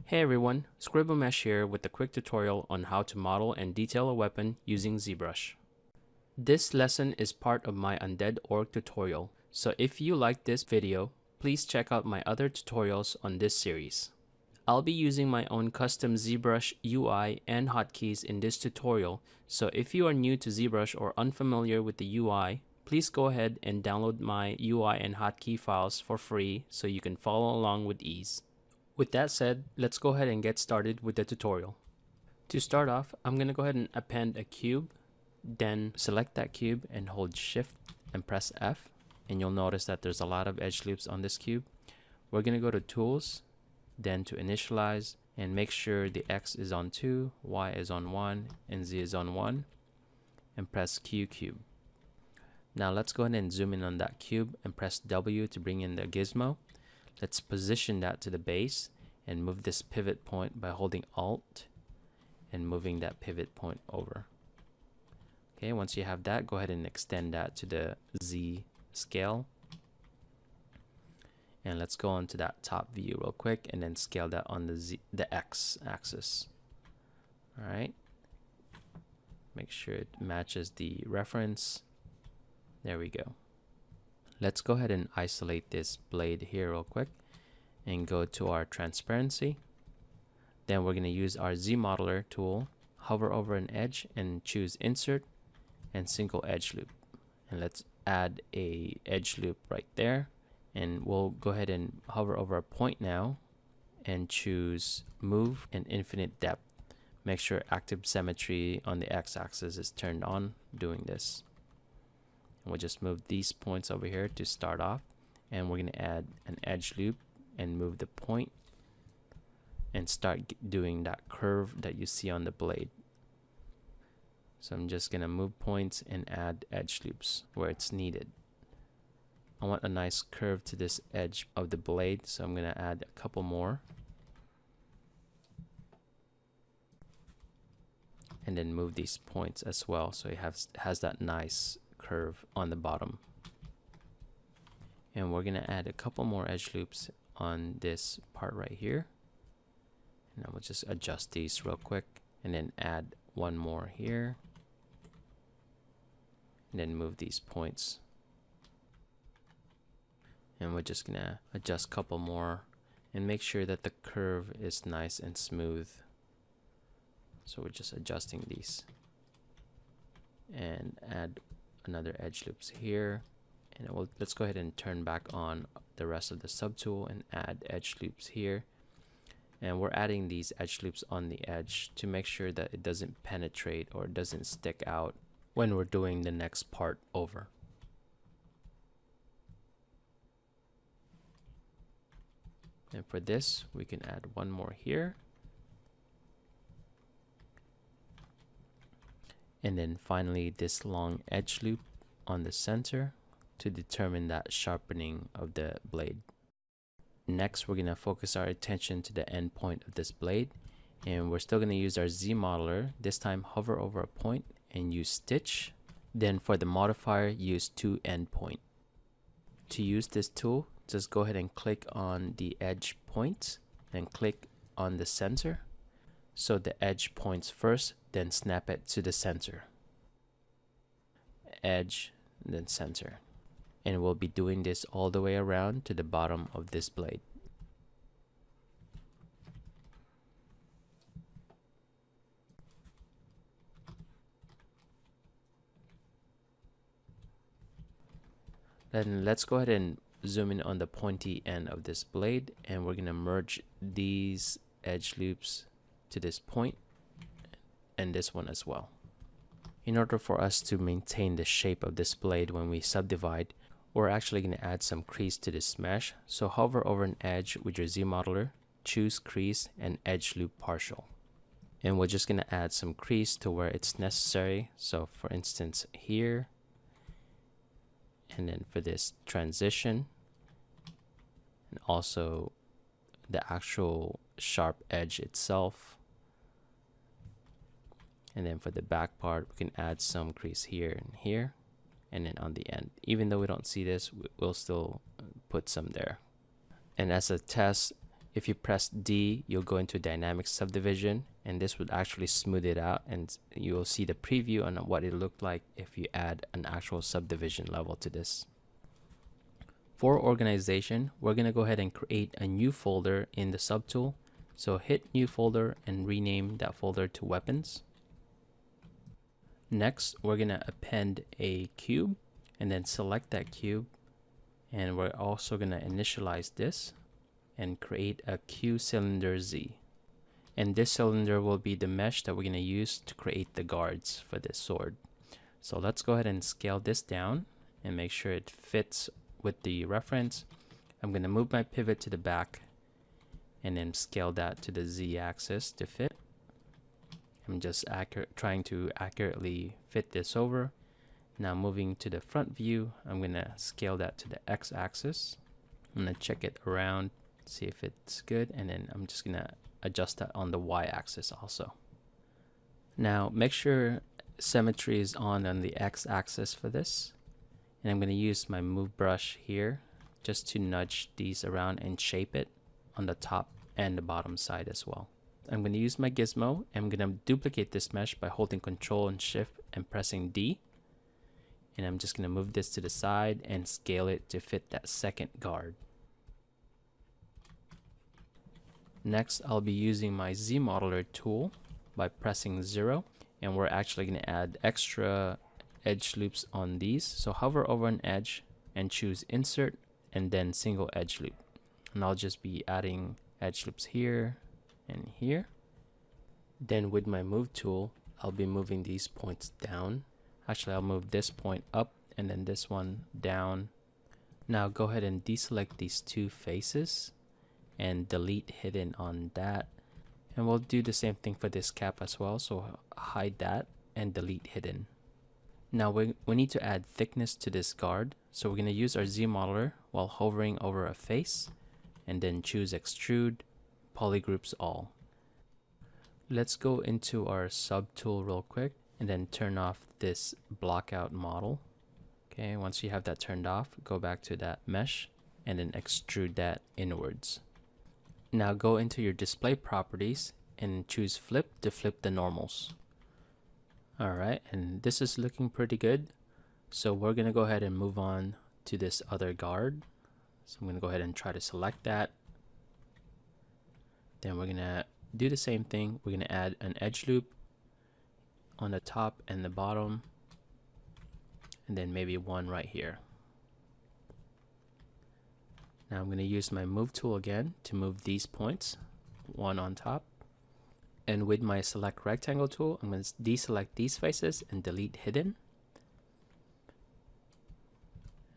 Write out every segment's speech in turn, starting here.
Hey everyone, Scribblemesh here with a quick tutorial on how to model and detail a weapon using ZBrush. This lesson is part of my Undead Orc tutorial, so if you like this video, please check out my other tutorials on this series. I'll be using my own custom ZBrush UI and hotkeys in this tutorial, so if you are new to ZBrush or unfamiliar with the UI, please go ahead and download my UI and hotkey files for free so you can follow along with ease. With that said, let's go ahead and get started with the tutorial. To start off, I'm going to go ahead and append a cube, then select that cube and hold Shift and press F, and you'll notice that there's a lot of edge loops on this cube. We're going to go to Tools, then to Initialize, and make sure the X is on 2, Y is on 1, and Z is on 1, and press Q cube. Now let's go ahead and zoom in on that cube and press W to bring in the gizmo. Let's position that to the base and move this pivot point by holding Alt and moving that pivot point over. Okay, once you have that, go ahead and extend that to the Z scale. And let's go on to that top view real quick and then scale that on the X axis. All right. Make sure it matches the reference. There we go. Let's go ahead and isolate this blade here real quick and go to our transparency. Then we're going to use our Z modeler tool, hover over an edge and choose insert and single edge loop. And let's add a edge loop right there. And we'll go ahead and hover over a point now and choose move and infinite depth. Make sure active symmetry on the x-axis is turned on doing this. We'll just move these points over here to start off, and we're going to add an edge loop and move the point and start doing that curve that you see on the blade. So I'm just going to move points and add edge loops where it's needed. I want a nice curve to this edge of the blade, so I'm going to add a couple more. And then move these points as well so it has that nice curve on the bottom. And we're going to add a couple more edge loops on this part right here. And I will just adjust these real quick and then add one more here. And then move these points. And we're just going to adjust a couple more and make sure that the curve is nice and smooth. So we're just adjusting these. And add another edge loops here, and let's go ahead and turn back on the rest of the subtool and add edge loops here. And we're adding these edge loops on the edge to make sure that it doesn't penetrate or doesn't stick out when we're doing the next part over. And for this, we can add one more here. And then finally this long edge loop on the center to determine that sharpening of the blade. Next, we're going to focus our attention to the end point of this blade, and we're still going to use our Z modeler. This time hover over a point and use stitch. Then for the modifier, use to end point. To use this tool, just go ahead and click on the edge points and click on the center. So the edge points first, then snap it to the center. Edge, then center. And we'll be doing this all the way around to the bottom of this blade. Then let's go ahead and zoom in on the pointy end of this blade, and we're going to merge these edge loops to this point and this one as well. In order for us to maintain the shape of this blade when we subdivide, we're actually going to add some crease to this mesh. So hover over an edge with your Z modeler, choose crease and edge loop partial. And we're just going to add some crease to where it's necessary. So for instance here, and then for this transition, and also the actual sharp edge itself. And then for the back part, we can add some crease here and here, and then on the end. Even though we don't see this, we'll still put some there. And as a test, If you press D, you'll go into dynamic subdivision, and this would actually smooth it out, and you'll see the preview on what it looked like if you add an actual subdivision level to this. For organization, we're going to go ahead and create a new folder in the subtool. So hit new folder and rename that folder to weapons. Next, we're going to append a cube and then select that cube. And we're also going to initialize this and create a Q cylinder Z. And this cylinder will be the mesh that we're going to use to create the guards for this sword. So let's go ahead and scale this down and make sure it fits with the reference. I'm going to move my pivot to the back and then scale that to the Z axis to fit. I'm just trying to accurately fit this over. Now moving to the front view, I'm going to scale that to the X axis. I'm going to check it around, see if it's good, and then I'm just going to adjust that on the Y axis also. Now make sure symmetry is on the X axis for this. And I'm going to use my move brush here just to nudge these around and shape it on the top and the bottom side as well. I'm going to use my gizmo. I'm going to duplicate this mesh by holding Control and Shift and pressing D. And I'm just going to move this to the side and scale it to fit that second guard. Next, I'll be using my Z modeler tool by pressing 0. And we're actually going to add extra edge loops on these. So hover over an edge and choose Insert and then Single Edge Loop. And I'll just be adding edge loops here and here. Then with my Move tool, I'll be moving these points down. Actually, I'll move this point up and then this one down. Now go ahead and deselect these two faces and delete hidden on that. And we'll do the same thing for this cap as well. So hide that and delete hidden. Now we need to add thickness to this guard. So we're going to use our Z modeler while hovering over a face and then choose Extrude, Polygroups All. Let's go into our sub tool real quick and then turn off this blockout model. Okay, once you have that turned off, go back to that mesh and then extrude that inwards. Now go into your display properties and choose flip to flip the normals. Alright, and this is looking pretty good. So we're going to go ahead and move on to this other guard. So I'm going to go ahead and try to select that. Then we're going to do the same thing. We're going to add an edge loop on the top and the bottom. And then maybe one right here. Now I'm going to use my move tool again to move these points, one on top. And with my select rectangle tool, I'm going to deselect these faces and delete hidden.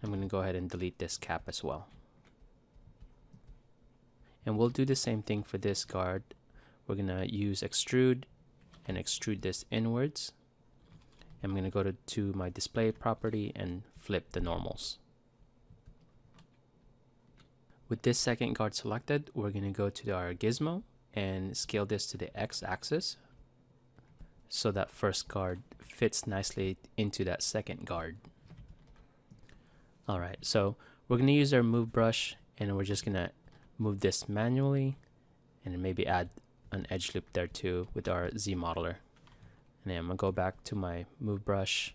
I'm going to go ahead and delete this cap as well. And we'll do the same thing for this guard. We're going to use extrude and extrude this inwards. I'm going to go to my display property and flip the normals. With this second guard selected, we're going to go to our gizmo and scale this to the X axis so that first guard fits nicely into that second guard. Alright, so we're going to use our move brush and we're just going to move this manually and maybe add an edge loop there too with our Z modeler. And then I'm going to go back to my move brush,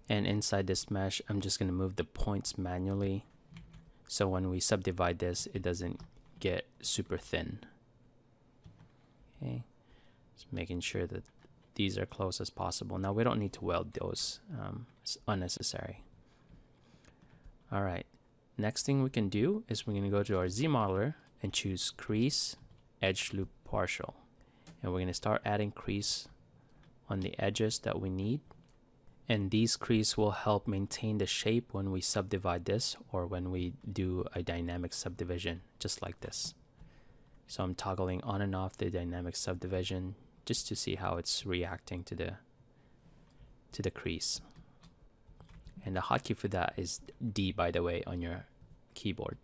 and inside this mesh I'm just going to move the points manually so when we subdivide this it doesn't get super thin. Okay, just making sure that these are close as possible. Now we don't need to weld those, it's unnecessary. Alright, next thing we can do is we're going to go to our Z modeler and choose crease, edge loop partial. And we're going to start adding crease on the edges that we need. And these crease will help maintain the shape when we subdivide this or when we do a dynamic subdivision, just like this. So I'm toggling on and off the dynamic subdivision just to see how it's reacting to the crease. And the hotkey for that is D, by the way, on your keyboard.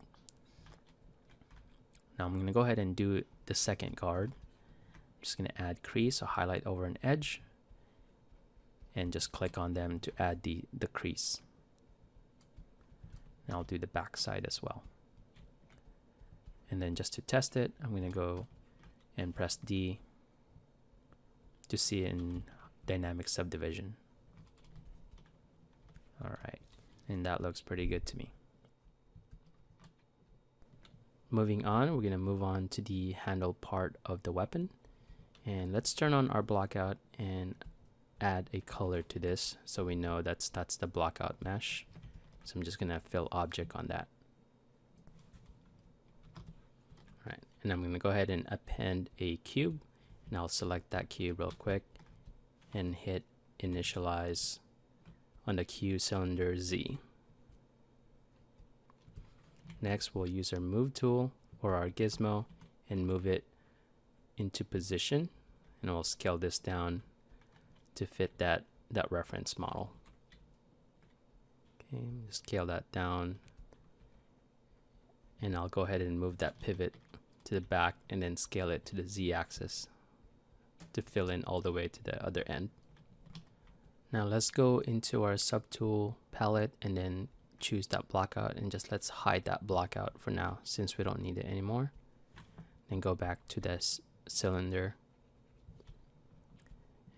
Now I'm going to go ahead and do the second guard. I'm just going to add crease, so highlight over an edge and just click on them to add the crease. And I'll do the back side as well. And then just to test it, I'm going to go and press D to see it in dynamic subdivision. All right, and that looks pretty good to me. Moving on, we're going to move on to the handle part of the weapon. And let's turn on our blockout and add a color to this so we know that's the blockout mesh. So I'm just going to fill object on that. All right, and I'm going to go ahead and append a cube. And I'll select that cube real quick and hit initialize on the Q cylinder Z. Next, we'll use our move tool or our gizmo and move it into position, and we'll scale this down to fit that reference model. Okay, just scale that down, and I'll go ahead and move that pivot to the back and then scale it to the Z axis to fill in all the way to the other end. Now let's go into our subtool palette and then choose that blockout, and just let's hide that blockout for now since we don't need it anymore. Then go back to this cylinder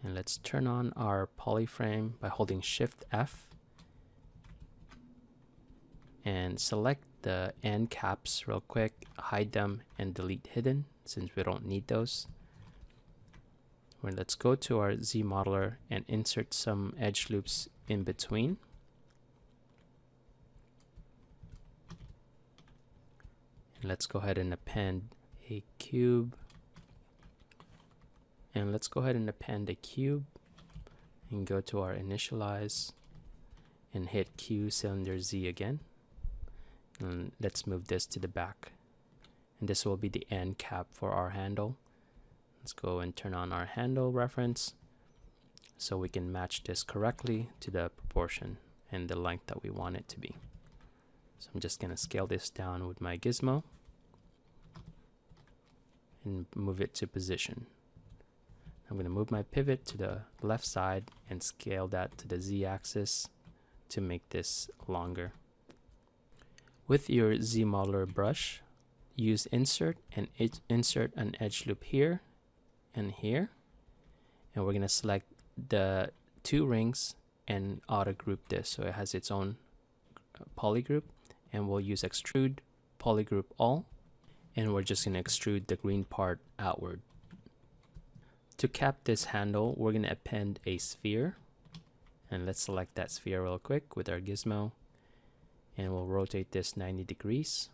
and let's turn on our polyframe by holding Shift F and select the end caps real quick, hide them and delete hidden since we don't need those. Well, let's go to our Z modeler and insert some edge loops in between. And let's go ahead and append a cube. And let's go ahead and append a cube and go to our initialize and hit Q cylinder Z again. And let's move this to the back. And this will be the end cap for our handle. Let's go and turn on our handle reference so we can match this correctly to the proportion and the length that we want it to be. So I'm just going to scale this down with my gizmo and move it to position. I'm going to move my pivot to the left side and scale that to the Z axis to make this longer. With your Z modeler brush, use insert and insert an edge loop here and here, and we're going to select the two rings and auto group this so it has its own polygroup, and we'll use extrude polygroup all, and we're just going to extrude the green part outward. To cap this handle, we're going to append a sphere, and let's select that sphere real quick with our gizmo, and we'll rotate this 90 degrees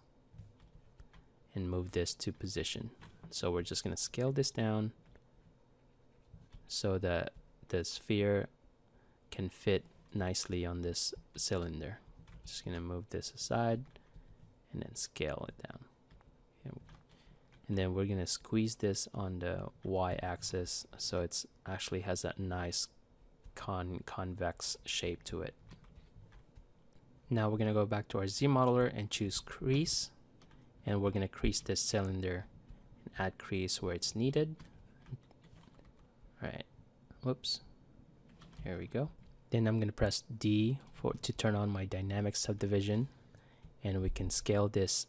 and move this to position. So we're just going to scale this down so that the sphere can fit nicely on this cylinder. Just going to move this aside and then scale it down. And then we're going to squeeze this on the Y axis so it's actually has that nice convex shape to it. Now we're going to go back to our Z modeler and choose crease, and we're going to crease this cylinder and add crease where it's needed. All right, whoops, here we go. Then I'm going to press D to turn on my dynamic subdivision, and we can scale this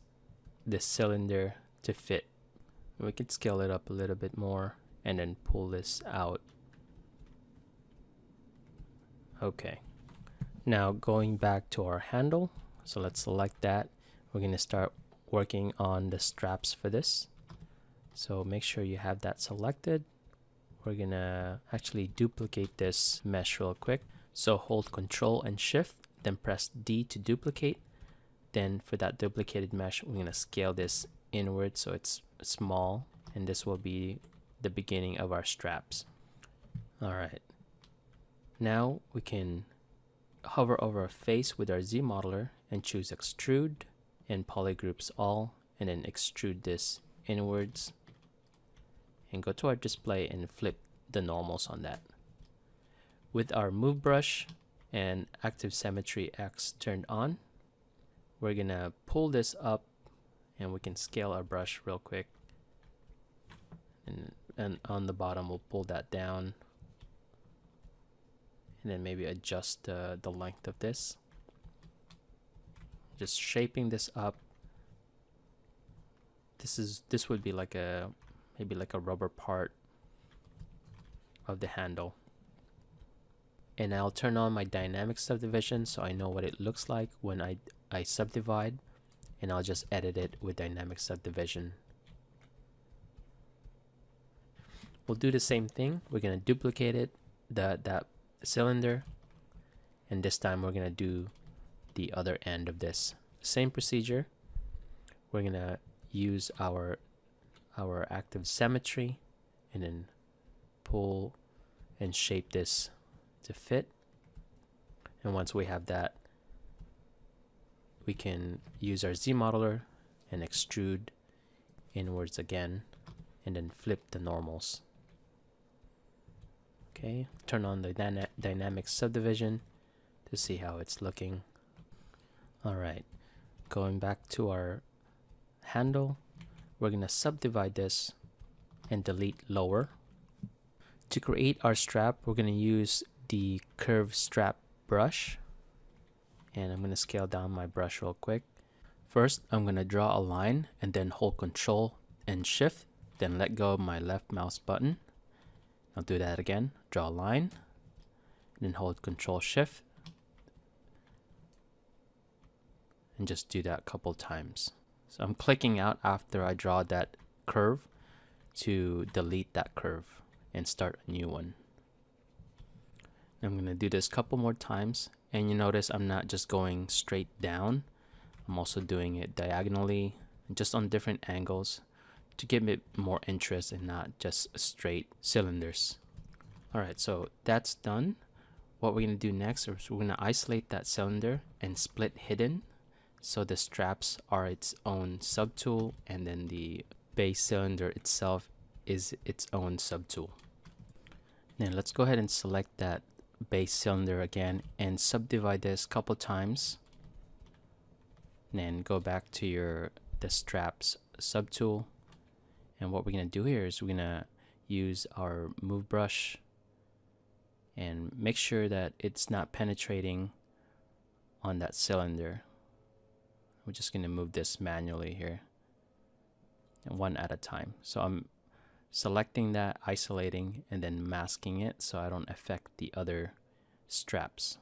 cylinder to fit. We could scale it up a little bit more and then pull this out. Okay, now going back to our handle, so let's select that. We're going to start working on the straps for this, so make sure you have that selected. We're going to actually duplicate this mesh real quick, so hold Control and Shift, then press D to duplicate. Then for that duplicated mesh, we're going to scale this inward so it's small, and this will be the beginning of our straps. All right, now we can hover over a face with our Z modeler and choose extrude and polygroups all, and then extrude this inwards and go to our display and flip the normals on that. With our move brush and active symmetry X turned on, we're gonna pull this up, and we can scale our brush real quick, and on the bottom we'll pull that down and then maybe adjust the length of this, just shaping this up This would be like a maybe like a rubber part of the handle. And I'll turn on my dynamic subdivision so I know what it looks like when I subdivide, and I'll just edit it with dynamic subdivision. We'll do the same thing. We're gonna duplicate it, that cylinder, and this time we're gonna do the other end of this. Same procedure. We're gonna use our active symmetry and then pull and shape this to fit. And once we have that, we can use our Z modeler and extrude inwards again and then flip the normals. Okay, turn on the dynamic subdivision to see how it's looking. Alright, going back to our handle, we're going to subdivide this and delete lower. To create our strap, we're going to use the curve strap brush, and I'm going to scale down my brush real quick. First, I'm going to draw a line and then hold Control and Shift, then let go of my left mouse button. I'll do that again. Draw a line, and then hold Control Shift, and just do that a couple times. So I'm clicking out after I draw that curve to delete that curve and start a new one. I'm going to do this a couple more times, and you notice I'm not just going straight down. I'm also doing it diagonally, just on different angles, to give it more interest and not just straight cylinders. Alright, so that's done. What we're going to do next is we're going to isolate that cylinder and split hidden, so the straps are its own subtool, and then the base cylinder itself is its own subtool. Now let's go ahead and select that base cylinder again and subdivide this a couple times. And then go back to the straps subtool. And what we're going to do here is we're going to use our move brush and make sure that it's not penetrating on that cylinder. We're just going to move this manually here, and one at a time. So I'm selecting that, isolating, and then masking it so I don't affect the other straps.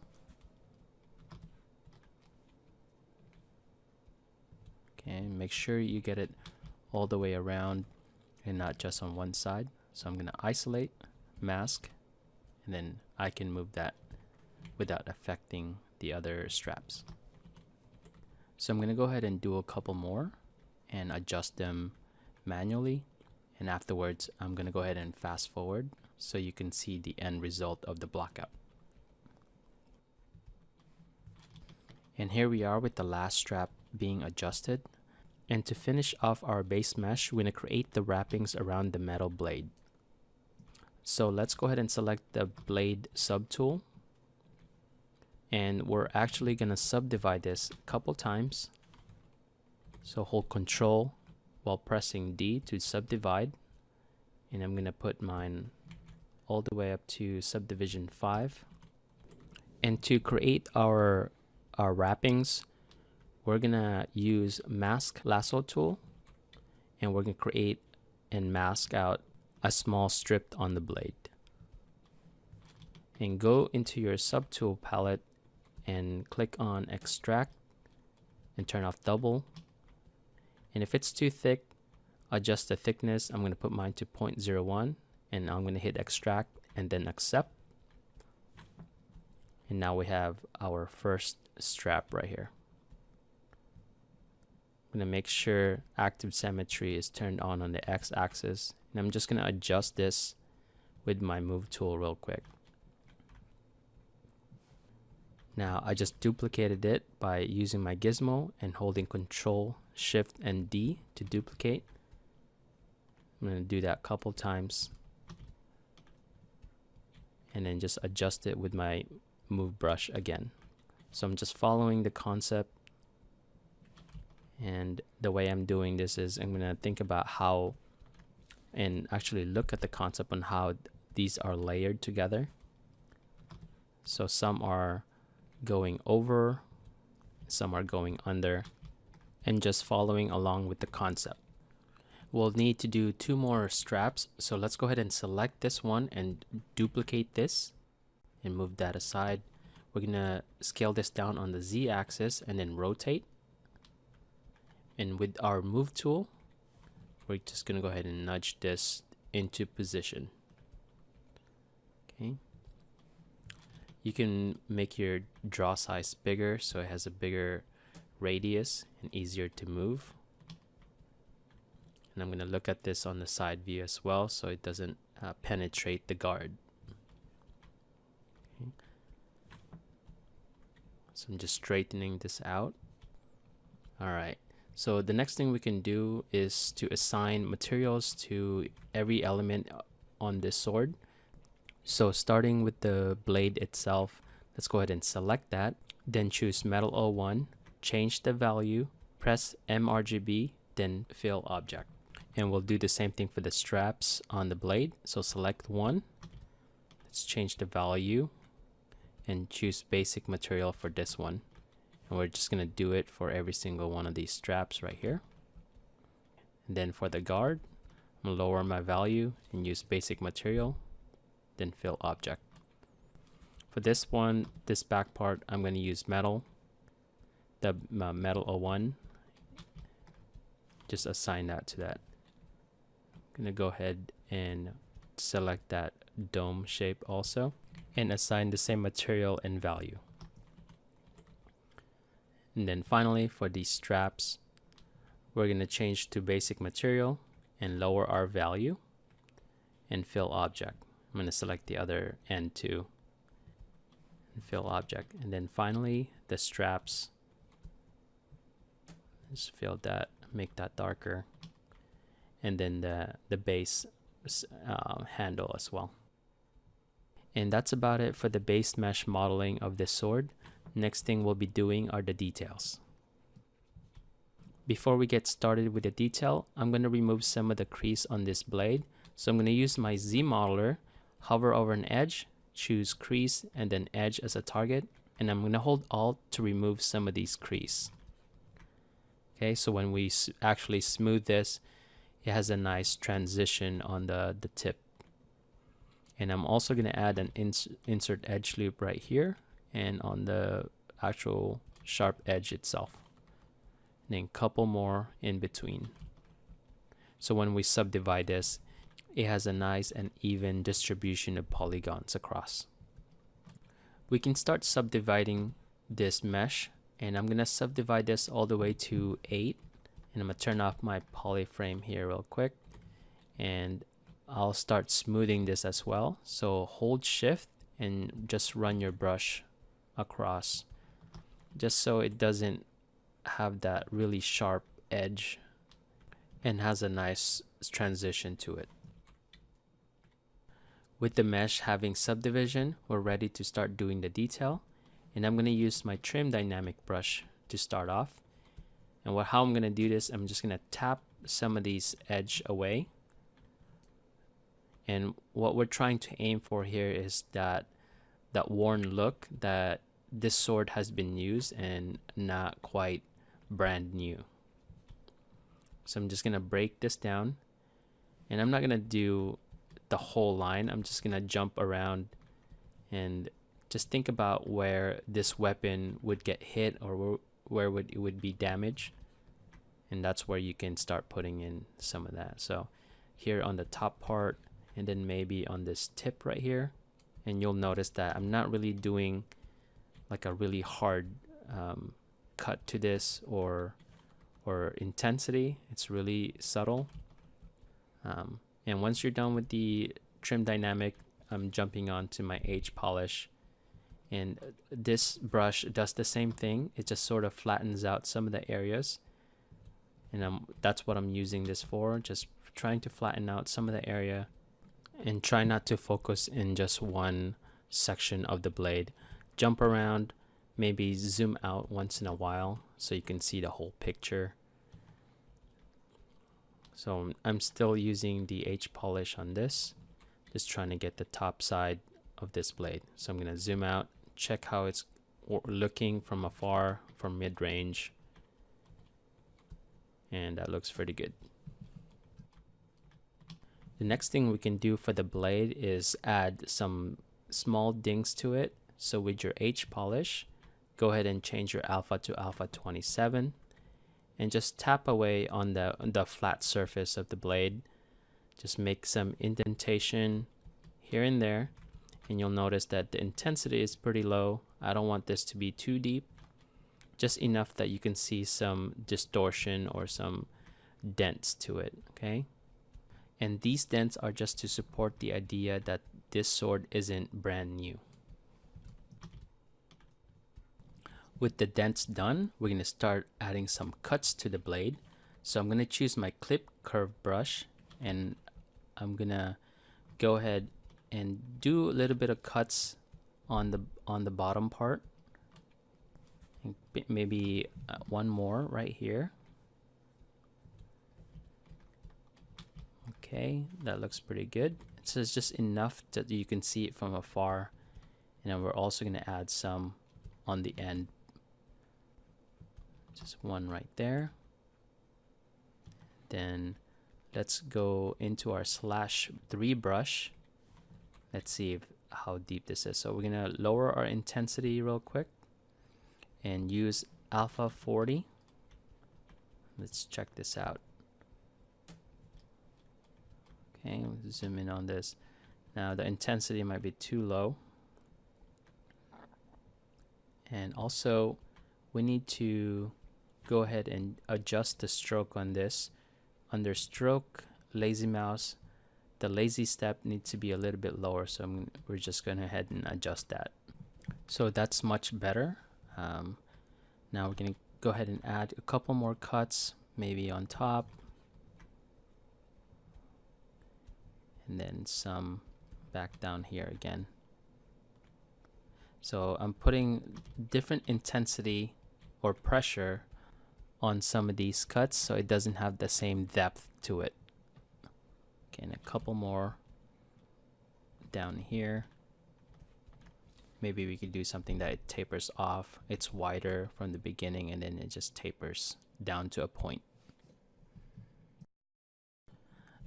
Okay, make sure you get it all the way around and not just on one side. So I'm going to isolate, mask, and then I can move that without affecting the other straps. So I'm going to go ahead and do a couple more and adjust them manually, and afterwards I'm going to go ahead and fast forward so you can see the end result of the blockout. And here we are with the last strap being adjusted. And to finish off our base mesh, we're going to create the wrappings around the metal blade. So let's go ahead and select the blade subtool, and we're actually going to subdivide this a couple times. So hold Control while pressing D to subdivide, and I'm going to put mine all the way up to subdivision 5. And to create our wrappings, we're going to use mask lasso tool, and we're going to create and mask out a small strip on the blade. And go into your subtool palette and click on extract and turn off double. And if it's too thick, adjust the thickness. I'm going to put mine to 0.01, and I'm going to hit extract and then accept. And now we have our first strap right here. I'm going to make sure active symmetry is turned on the x-axis, and I'm just going to adjust this with my move tool real quick. Now I just duplicated it by using my gizmo and holding Control, Shift, and D to duplicate. I'm going to do that a couple times and then just adjust it with my move brush again. So I'm just following the concept, and the way I'm doing this is I'm going to think about how, and actually look at the concept on how these are layered together. So some are going over, some are going under, and just following along with the concept. we'll need to do 2 more straps. So let's go ahead and select this one and duplicate this and move that aside. We're gonna scale this down on the Z axis and then rotate. And with our move tool, we're just gonna go ahead and nudge this into position. Okay. You can make your draw size bigger so it has a bigger radius and easier to move. And I'm going to look at this on the side view as well so it doesn't penetrate the guard. Okay. So I'm just straightening this out. Alright, so the next thing we can do is to assign materials to every element on this sword. So starting with the blade itself, let's go ahead and select that, then choose Metal 01, change the value, press mRGB, then fill object. And we'll do the same thing for the straps on the blade. So select one, let's change the value and choose basic material for this one. And we're just gonna do it for every single one of these straps right here. And then for the guard, I'm gonna lower my value and use basic material, then fill object. For this one, this back part, I'm gonna use metal, the Metal 01. Just assign that to that. I'm gonna go ahead and select that dome shape also and assign the same material and value. And then finally for these straps, we're gonna change to basic material and lower our value and fill object. I'm gonna select the other end too and fill object. And then finally the straps, just fill that, make that darker. And then the base handle as well. And that's about it for the base mesh modeling of this sword. Next thing we'll be doing are the details. Before we get started with the detail, I'm going to remove some of the crease on this blade. So I'm going to use my Z modeler, hover over an edge, choose crease and then edge as a target, and I'm going to hold Alt to remove some of these crease. Okay, so when we actually smooth this, it has a nice transition on the tip. And I'm also going to add an insert edge loop right here and on the actual sharp edge itself. And then a couple more in between. So when we subdivide this, it has a nice and even distribution of polygons across. We can start subdividing this mesh, and I'm going to subdivide this all the way to 8. And I'm going to turn off my poly frame here real quick, and I'll start smoothing this as well. So hold shift and just run your brush across, just so it doesn't have that really sharp edge and has a nice transition to it. With the mesh having subdivision, we're ready to start doing the detail. And I'm going to use my trim dynamic brush to start off. And how I'm going to do this, I'm just going to tap some of these edge away. And what we're trying to aim for here is that worn look that this sword has been used and not quite brand new. So I'm just going to break this down. And I'm not going to do the whole line. I'm just going to jump around and just think about where this weapon would get hit or where it would be damaged. And that's where you can start putting in some of that. So here on the top part, and then maybe on this tip right here. And you'll notice that I'm not really doing like a really hard cut to this or intensity. It's really subtle. And once you're done with the trim dynamic, I'm jumping on to my H polish. And this brush does the same thing. It just sort of flattens out some of the areas. And that's what I'm using this for, just trying to flatten out some of the area and try not to focus in just one section of the blade. Jump around, maybe zoom out once in a while so you can see the whole picture. So I'm still using the H polish on this, just trying to get the top side of this blade. So I'm going to zoom out, check how it's looking from afar, from mid-range. And that looks pretty good. The next thing we can do for the blade is add some small dings to it. So with your H polish, go ahead and change your alpha to alpha 27 and just tap away on the flat surface of the blade. Just make some indentation here and there, and you'll notice that the intensity is pretty low. I don't want this to be too deep, just enough that you can see some distortion or some dents to it, okay? And these dents are just to support the idea that this sword isn't brand new. With the dents done, we're going to start adding some cuts to the blade. So I'm going to choose my clip curve brush, and I'm going to go ahead and do a little bit of cuts on the bottom part. Maybe one more right here. Okay, that looks pretty good. So it's just enough that you can see it from afar. And then we're also going to add some on the end. Just one right there. Then let's go into our /3 brush. Let's see how deep this is. So we're going to lower our intensity real quick and use alpha 40. Let's check this out. Okay, let's zoom in on this. Now the intensity might be too low. And also we need to go ahead and adjust the stroke on this. Under stroke, lazy mouse, the lazy step needs to be a little bit lower, so we're just going to head and adjust that. So that's much better. Now we're going to go ahead and add a couple more cuts, maybe on top, and then some back down here again. So I'm putting different intensity or pressure on some of these cuts so it doesn't have the same depth to it. Okay, and a couple more down here. Maybe we could do something that it tapers off. It's wider from the beginning and then it just tapers down to a point.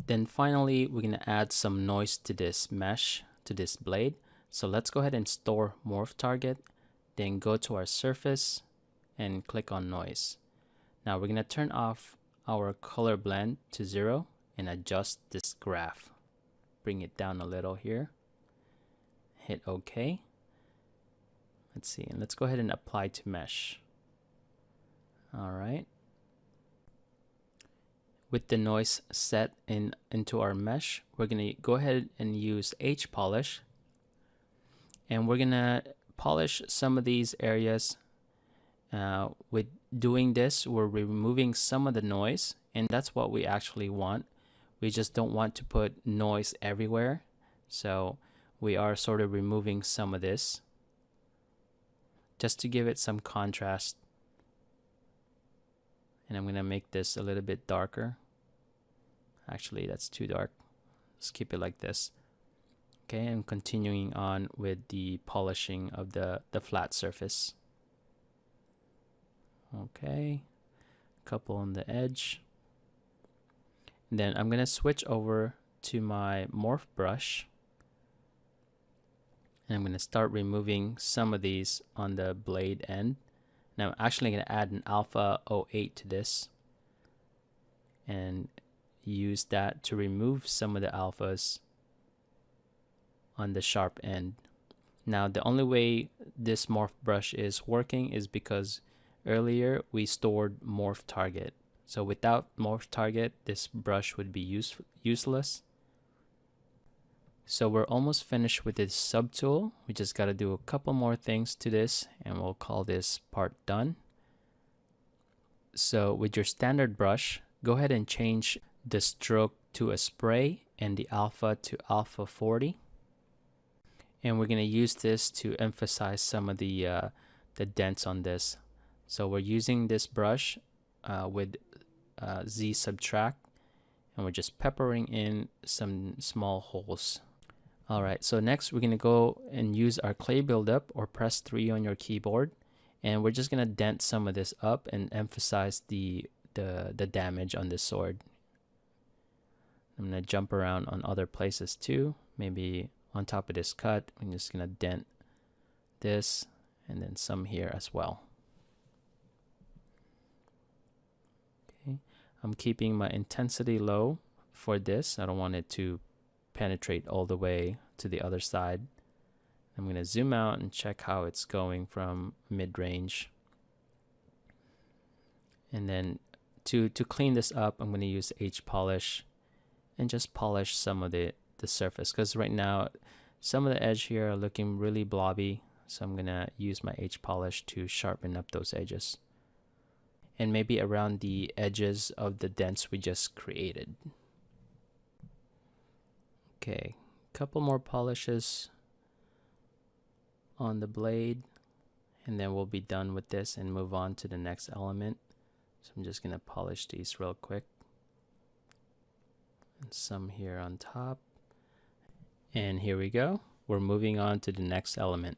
Then finally, we're going to add some noise to this mesh, to this blade. So let's go ahead and store morph target, then go to our surface and click on noise. Now we're going to turn off our color blend to 0 and adjust this graph. Bring it down a little here. Hit OK. Let's see, and let's go ahead and apply to mesh. All right. With the noise set into our mesh, we're going to go ahead and use H polish. And we're going to polish some of these areas. With doing this, we're removing some of the noise, and that's what we actually want. We just don't want to put noise everywhere. So we are sort of removing some of this just to give it some contrast. And I'm going to make this a little bit darker. Actually, that's too dark. Let's keep it like this. Okay, I'm continuing on with the polishing of the flat surface. Okay, couple on the edge. And then I'm going to switch over to my morph brush. And I'm going to start removing some of these on the blade end. Now I'm actually going to add an alpha 08 to this and use that to remove some of the alphas on the sharp end. Now the only way this morph brush is working is because earlier we stored morph target. So without morph target, this brush would be useless. So we're almost finished with this subtool. We just got to do a couple more things to this and we'll call this part done. So with your standard brush, go ahead and change the stroke to a spray and the alpha to alpha 40. And we're going to use this to emphasize some of the dents on this. So we're using this brush with Z subtract, and we're just peppering in some small holes. All right, so next we're going to go and use our clay buildup, or press 3 on your keyboard, and we're just going to dent some of this up and emphasize the damage on this sword. I'm going to jump around on other places too. Maybe on top of this cut, I'm just going to dent this and then some here as well. Okay. I'm keeping my intensity low for this. I don't want it to penetrate all the way to the other side. I'm going to zoom out and check how it's going from mid-range. And then to clean this up, I'm going to use H polish and just polish some of the surface, because right now some of the edge here are looking really blobby, so I'm going to use my H polish to sharpen up those edges. And maybe around the edges of the dents we just created. Okay, couple more polishes on the blade, and then we'll be done with this and move on to the next element. So I'm just going to polish these real quick. And some here on top. And here we go. We're moving on to the next element.